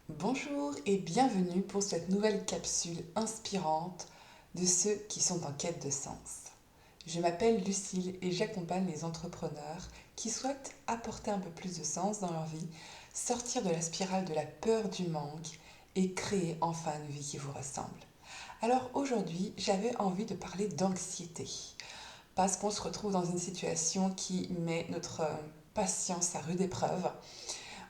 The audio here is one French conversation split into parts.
Bonjour et bienvenue pour cette nouvelle capsule inspirante de ceux qui sont en quête de sens. Je m'appelle Lucille et j'accompagne les entrepreneurs qui souhaitent apporter un peu plus de sens dans leur vie, sortir de la spirale de la peur du manque et créer enfin une vie qui vous ressemble. Alors aujourd'hui, j'avais envie de parler d'anxiété parce qu'on se retrouve dans une situation qui met notre patience à rude épreuve.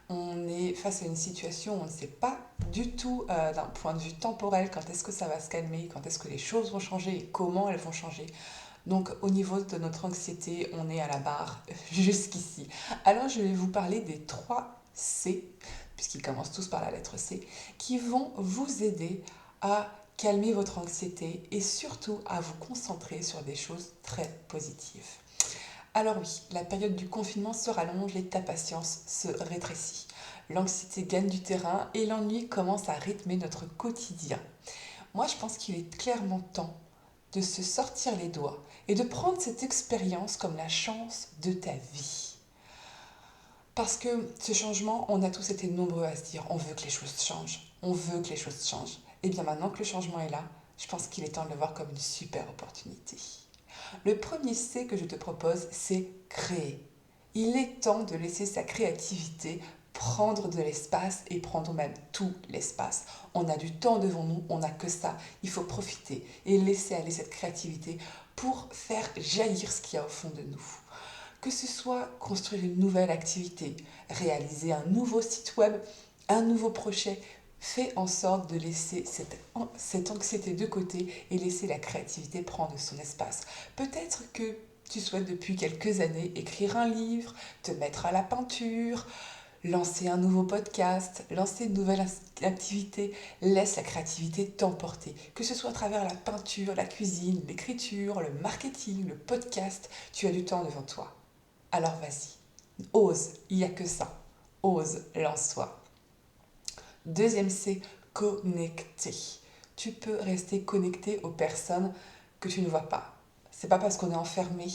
On est face à une situation où on ne sait pas du tout d'un point de vue temporel quand est-ce que ça va se calmer, quand est-ce que les choses vont changer et comment elles vont changer. Donc au niveau de notre anxiété, on est à la barre jusqu'ici. Alors je vais vous parler des 3 C, puisqu'ils commencent tous par la lettre C, qui vont vous aider à calmer votre anxiété et surtout à vous concentrer sur des choses très positives. Alors oui, la période du confinement se rallonge et ta patience se rétrécit. L'anxiété gagne du terrain et l'ennui commence à rythmer notre quotidien. Moi, je pense qu'il est clairement temps de se sortir les doigts et de prendre cette expérience comme la chance de ta vie. Parce que ce changement, on a tous été nombreux à se dire on veut que les choses changent, on veut que les choses changent. Et bien maintenant que le changement est là, je pense qu'il est temps de le voir comme une super opportunité. Le premier C que je te propose, c'est créer. Il est temps de laisser sa créativité prendre de l'espace et prendre même tout l'espace. On a du temps devant nous, on n'a que ça. Il faut profiter et laisser aller cette créativité pour faire jaillir ce qu'il y a au fond de nous. Que ce soit construire une nouvelle activité, réaliser un nouveau site web, un nouveau projet, fais en sorte de laisser cette anxiété de côté et laisser la créativité prendre son espace. Peut-être que tu souhaites depuis quelques années écrire un livre, te mettre à la peinture, lancer un nouveau podcast, lancer une nouvelle activité. Laisse la créativité t'emporter. Que ce soit à travers la peinture, la cuisine, l'écriture, le marketing, le podcast, tu as du temps devant toi. Alors vas-y, ose, il n'y a que ça. Ose, lance-toi. Deuxième C, connecter. Tu peux rester connecté aux personnes que tu ne vois pas. C'est pas parce qu'on est enfermé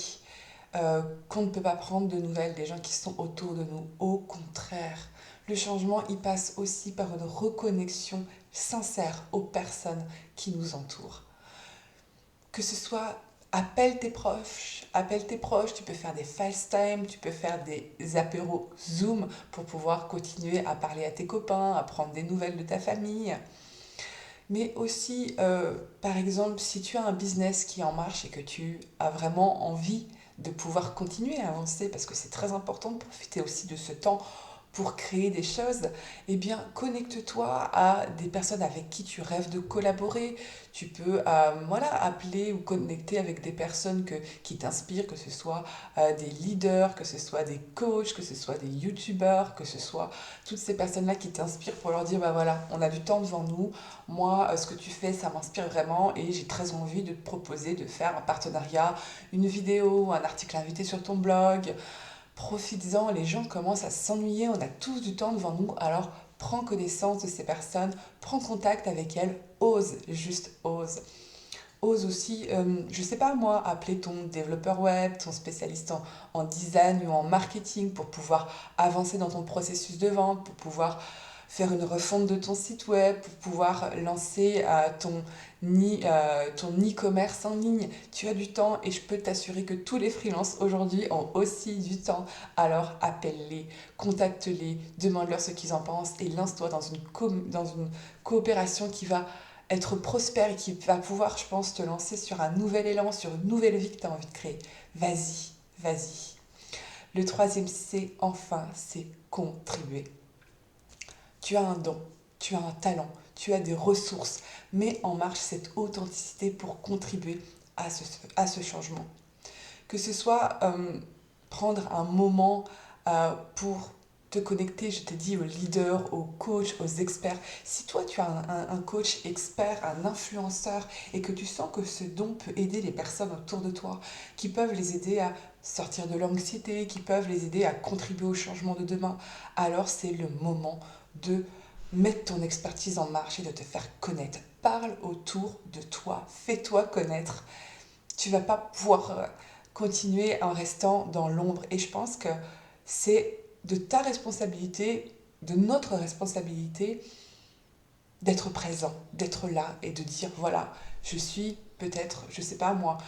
qu'on ne peut pas prendre de nouvelles des gens qui sont autour de nous. Au contraire, le changement, il passe aussi par une reconnexion sincère aux personnes qui nous entourent. Que ce soit appelle tes proches, tu peux faire des FaceTime, tu peux faire des apéros Zoom pour pouvoir continuer à parler à tes copains, à prendre des nouvelles de ta famille. Mais aussi, par exemple, si tu as un business qui est en marche et que tu as vraiment envie de pouvoir continuer à avancer, parce que c'est très important de profiter aussi de ce temps pour créer des choses, eh bien, connecte-toi à des personnes avec qui tu rêves de collaborer. Tu peux voilà, appeler ou connecter avec des personnes qui t'inspirent, que ce soit des leaders, que ce soit des coachs, que ce soit des youtubeurs, que ce soit toutes ces personnes-là qui t'inspirent pour leur dire, bah voilà, on a du temps devant nous, moi, ce que tu fais, ça m'inspire vraiment et j'ai très envie de te proposer de faire un partenariat, une vidéo, un article invité sur ton blog. Profites-en, les gens commencent à s'ennuyer, on a tous du temps devant nous, alors prends connaissance de ces personnes, prends contact avec elles, ose, juste ose. Ose aussi, je sais pas moi, appeler ton développeur web, ton spécialiste en design ou en marketing pour pouvoir avancer dans ton processus de vente, pour pouvoir faire une refonte de ton site web, pour pouvoir lancer ton e-commerce en ligne. Tu as du temps et je peux t'assurer que tous les freelances aujourd'hui ont aussi du temps. Alors appelle-les, contacte-les, demande-leur ce qu'ils en pensent et lance-toi dans une coopération qui va être prospère et qui va pouvoir, je pense, te lancer sur un nouvel élan, sur une nouvelle vie que tu as envie de créer. Vas-y, vas-y. Le troisième C, enfin, c'est contribuer. Tu as un don, tu as un talent, tu as des ressources. Mets en marche cette authenticité pour contribuer à ce changement. Que ce soit prendre un moment pour te connecter, je t'ai dit, aux leaders, aux coachs, aux experts. Si toi, tu as un coach expert, un influenceur, et que tu sens que ce don peut aider les personnes autour de toi, qui peuvent les aider à sortir de l'anxiété, qui peuvent les aider à contribuer au changement de demain, alors c'est le moment de mettre ton expertise en marche et de te faire connaître. Parle autour de toi, fais-toi connaître. Tu vas pas pouvoir continuer en restant dans l'ombre. Et je pense que c'est de ta responsabilité, de notre responsabilité, d'être présent, d'être là et de dire voilà, je suis peut-être, je sais pas moi,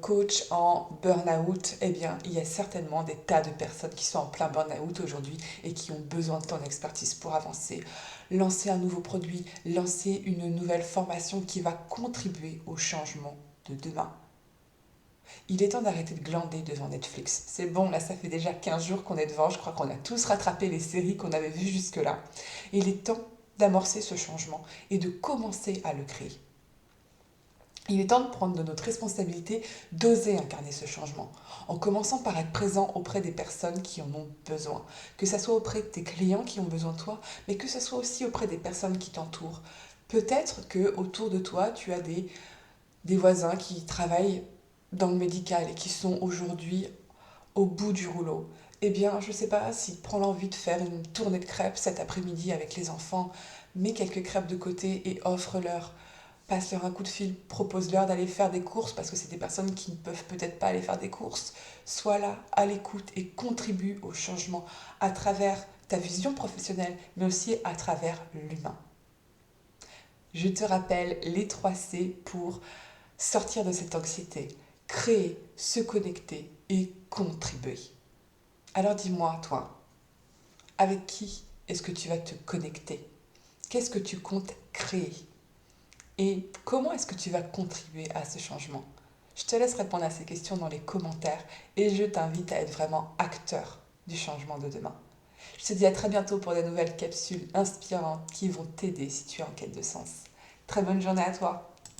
coach en burn-out. Eh bien, il y a certainement des tas de personnes qui sont en plein burn-out aujourd'hui et qui ont besoin de ton expertise pour avancer. Lancer un nouveau produit, lancer une nouvelle formation qui va contribuer au changement de demain. Il est temps d'arrêter de glander devant Netflix. C'est bon, là ça fait déjà 15 jours qu'on est devant, je crois qu'on a tous rattrapé les séries qu'on avait vues jusque-là. Il est temps d'amorcer ce changement et de commencer à le créer. Il est temps de prendre de notre responsabilité, d'oser incarner ce changement, en commençant par être présent auprès des personnes qui en ont besoin. Que ce soit auprès de tes clients qui ont besoin de toi, mais que ce soit aussi auprès des personnes qui t'entourent. Peut-être que autour de toi, tu as des voisins qui travaillent dans le médical et qui sont aujourd'hui au bout du rouleau. Eh bien, je ne sais pas si prends l'envie de faire une tournée de crêpes cet après-midi avec les enfants, mets quelques crêpes de côté et offre-leur. Passe-leur un coup de fil, propose-leur d'aller faire des courses parce que c'est des personnes qui ne peuvent peut-être pas aller faire des courses. Sois là, à l'écoute et contribue au changement à travers ta vision professionnelle, mais aussi à travers l'humain. Je te rappelle les 3 C pour sortir de cette anxiété, créer, se connecter et contribuer. Alors dis-moi, toi, avec qui est-ce que tu vas te connecter? Qu'est-ce que tu comptes créer? Et comment est-ce que tu vas contribuer à ce changement? Je te laisse répondre à ces questions dans les commentaires et je t'invite à être vraiment acteur du changement de demain. Je te dis à très bientôt pour de nouvelles capsules inspirantes qui vont t'aider si tu es en quête de sens. Très bonne journée à toi!